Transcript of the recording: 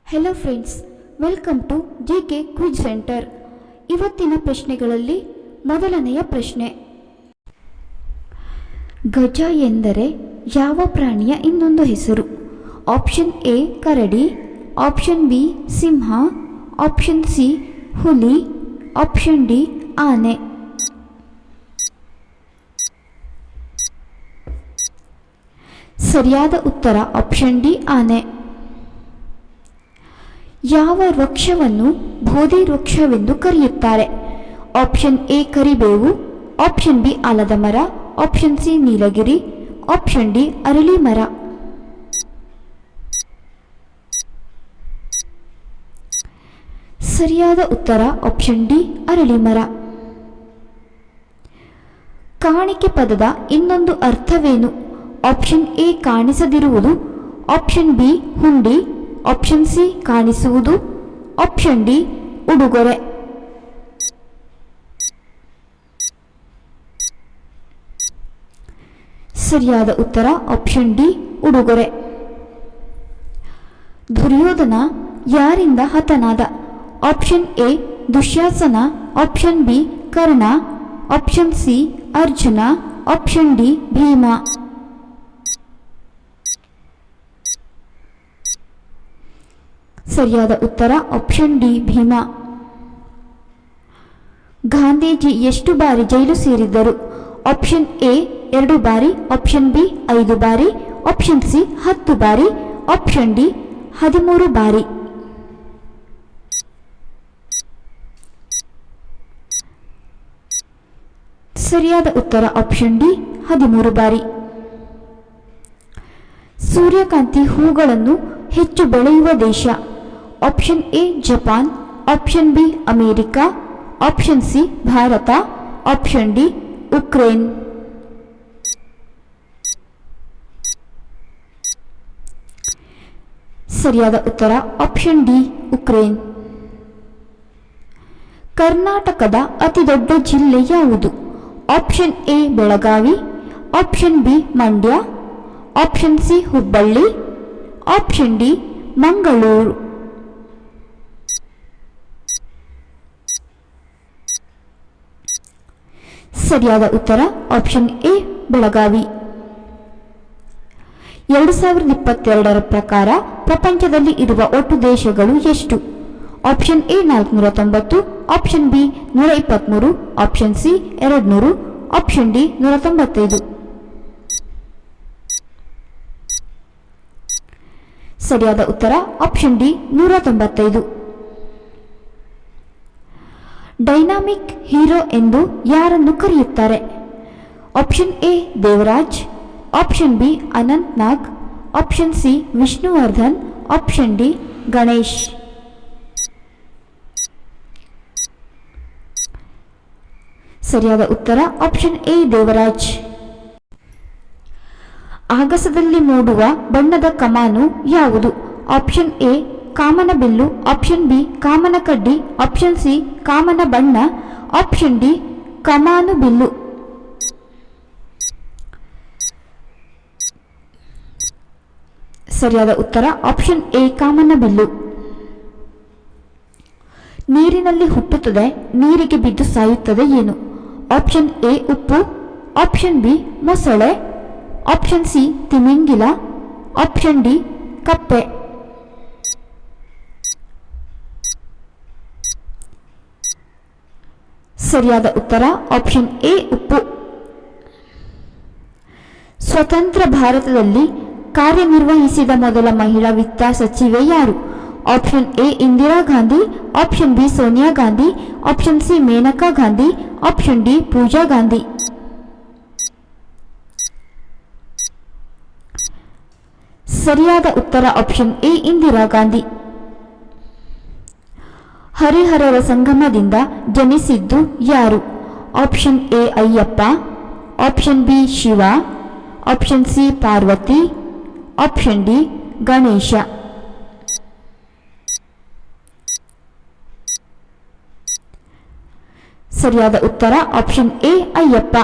Hello friends, welcome to GK quiz centre. ಇವತ್ತಿನ ಪ್ರಶ್ನೆಗಳಲ್ಲಿ ಮೊದಲನೆಯ ಪ್ರಶ್ನೆ, ಗಜ ಎಂದರೆ ಯಾವ ಪ್ರಾಣಿಯ ಇನ್ನೊಂದು ಹೆಸರು? Option A Karadi, option B Simha, option C ಹುಲಿ, ಆಪ್ಷನ್ ಡಿ ಆನೆ. ಸರಿಯಾದ ಉತ್ತರ ಆಪ್ಷನ್ ಡಿ ಆನೆ. ಯಾವ ವೃಕ್ಷವನ್ನು ಬೋಧಿ ವೃಕ್ಷವೆಂದು ಕರೆಯುತ್ತಾರೆ? ಆಪ್ಷನ್ ಎ ಕರಿಬೇವು, ಆಪ್ಷನ್ ಬಿ ಆಲದ ಮರ, ಆಪ್ಷನ್ ಸಿ ನೀಲಗಿರಿ, ಆಪ್ಷನ್ ಡಿ ಅರಳಿ ಮರ. ಸರಿಯಾದ ಉತ್ತರ ಆಪ್ಷನ್ ಡಿ ಅರಳಿ ಮರ. ಕಾಣಿಕೆ ಪದದ ಇನ್ನೊಂದು ಅರ್ಥವೇನು? ಆಪ್ಷನ್ ಎ ಕಾಣಿಸದಿರುವುದು, ಆಪ್ಷನ್ ಬಿ ಹುಂಡಿ, ಆಪ್ಷನ್ ಸಿ ಕಾಣಿಸುವುದು, ಆಪ್ಷನ್ ಡಿ ಉಡುಗೊರೆ. ಸರಿಯಾದ ಉತ್ತರ ಆಪ್ಷನ್ ಡಿ ಉಡುಗೊರೆ. ದುರ್ಯೋಧನ ಯಾರಿಂದ ಹತನಾದ? Option A Dushasana, option B Karna, option C Arjuna, option D Bhima. ಸರಿಯಾದ ಉತ್ತರ ಆಪ್ಷನ್ ಡಿ ಭೀಮ. ಗಾಂಧೀಜಿ ಎಷ್ಟು ಬಾರಿ ಜೈಲು ಸೇರಿದ್ದರು? ಆಪ್ಷನ್ ಎ 2 ಬಾರಿ, ಆಪ್ಷನ್ ಬಿ 5 ಬಾರಿ, ಆಪ್ಷನ್ ಸಿ 10 ಬಾರಿ, ಆಪ್ಷನ್ ಡಿ 13 ಬಾರಿ. ಸರಿಯಾದ ಉತ್ತರ ಆಪ್ಷನ್ ಡಿ 13 ಬಾರಿ. ಸೂರ್ಯಕಾಂತಿ ಹೂಗಳನ್ನು ಹೆಚ್ಚು ಬೆಳೆಯುವ ದೇಶ? Option A Japan, option B America, option C Bharat, option D Ukraine. ಸರಿಯಾದ ಉತ್ತರ ಆಪ್ಷನ್ ಡಿ ಉಕ್ರೇನ್. ಕರ್ನಾಟಕದ ಅತಿದೊಡ್ಡ ಜಿಲ್ಲೆ ಯಾವುದು? Option A Belagavi, option B Mandya, option C Hubballi, option D Mangaluru. ಸರಿಯಾದ ಉತ್ತರ ಆಪ್ಷನ್ ಎ ಬೆಳಗಾವಿ. 2022 ಪ್ರಕಾರ ಪ್ರಪಂಚದಲ್ಲಿ ಇರುವ ಒಟ್ಟು ದೇಶಗಳು ಎಷ್ಟು? Option A 490, option B 123, option C 200, option D 195. ಸರಿಯಾದ ಉತ್ತರ ಆಪ್ಷನ್ ಡಿ 195. ಡೈನಾಮಿಕ್ ಹೀರೋ ಎಂದು ಯಾರನ್ನು ಕರೆಯುತ್ತಾರೆ? Option A Devaraj, option B Anant Nag, option C Vishnuvardhan, option D Ganesh. ಸರಿಯಾದ ಉತ್ತರ ಆಪ್ಷನ್ ಎ ದೇವರಾಜ್. ಆಗಸದಲ್ಲಿ ಮೂಡುವ ಬಣ್ಣದ ಕಮಾನು ಯಾವುದು? ಆಪ್ಷನ್ ಎ ಕಾಮನ ಬಿಲ್ಲು, ಆಪ್ಷನ್ ಬಿ ಕಾಮನ ಕಡ್ಡಿ, ಆಪ್ಷನ್ ಸಿ ಕಾಮನ ಬಣ್ಣ, ಆಪ್ಷನ್ ಡಿ ಕಮಾನು ಬಿಲ್ಲು. ಸರಿಯಾದ ಉತ್ತರ ಆಪ್ಷನ್ ಎ ಕಾಮನ ಬಿಲ್ಲು. ನೀರಿನಲ್ಲಿ ಹುಟ್ಟುತ್ತದೆ, ನೀರಿಗೆ ಬಿದ್ದು ಸಾಯುತ್ತದೆ ಏನು? ಆಪ್ಷನ್ ಎ ಉಪ್ಪು, ಆಪ್ಷನ್ ಬಿ ಮೊಸಳೆ, ಆಪ್ಷನ್ ಸಿ ತಿಮಿಂಗಿಲ, ಆಪ್ಷನ್ ಡಿ ಕಪ್ಪೆ. ಸರಿಯಾದ ಉತ್ತರ ಆಪ್ಷನ್ ಎ ಉಪ್ಪು. ಸ್ವತಂತ್ರ ಭಾರತದಲ್ಲಿ ಕಾರ್ಯನಿರ್ವಹಿಸಿದ ಮೊದಲ ಮಹಿಳಾ ವಿತ್ತ ಸಚಿವೆ ಯಾರು? Option A Indira Gandhi, option B Sonia Gandhi, option C Maneka Gandhi, option D Pooja Gandhi. ಸರಿಯಾದ ಉತ್ತರ ಆಪ್ಷನ್ ಎ ಇಂದಿರಾ ಗಾಂಧಿ. ಹರಿಹರರ ಸಂಗಮದಿಂದ ಜನಿಸಿದ್ದು ಯಾರು? Option A Ayyappa, option B Shiva, option C Parvati, option D Ganesha. ಸರಿಯಾದ ಉತ್ತರ ಆಪ್ಷನ್ ಎ ಅಯ್ಯಪ್ಪ.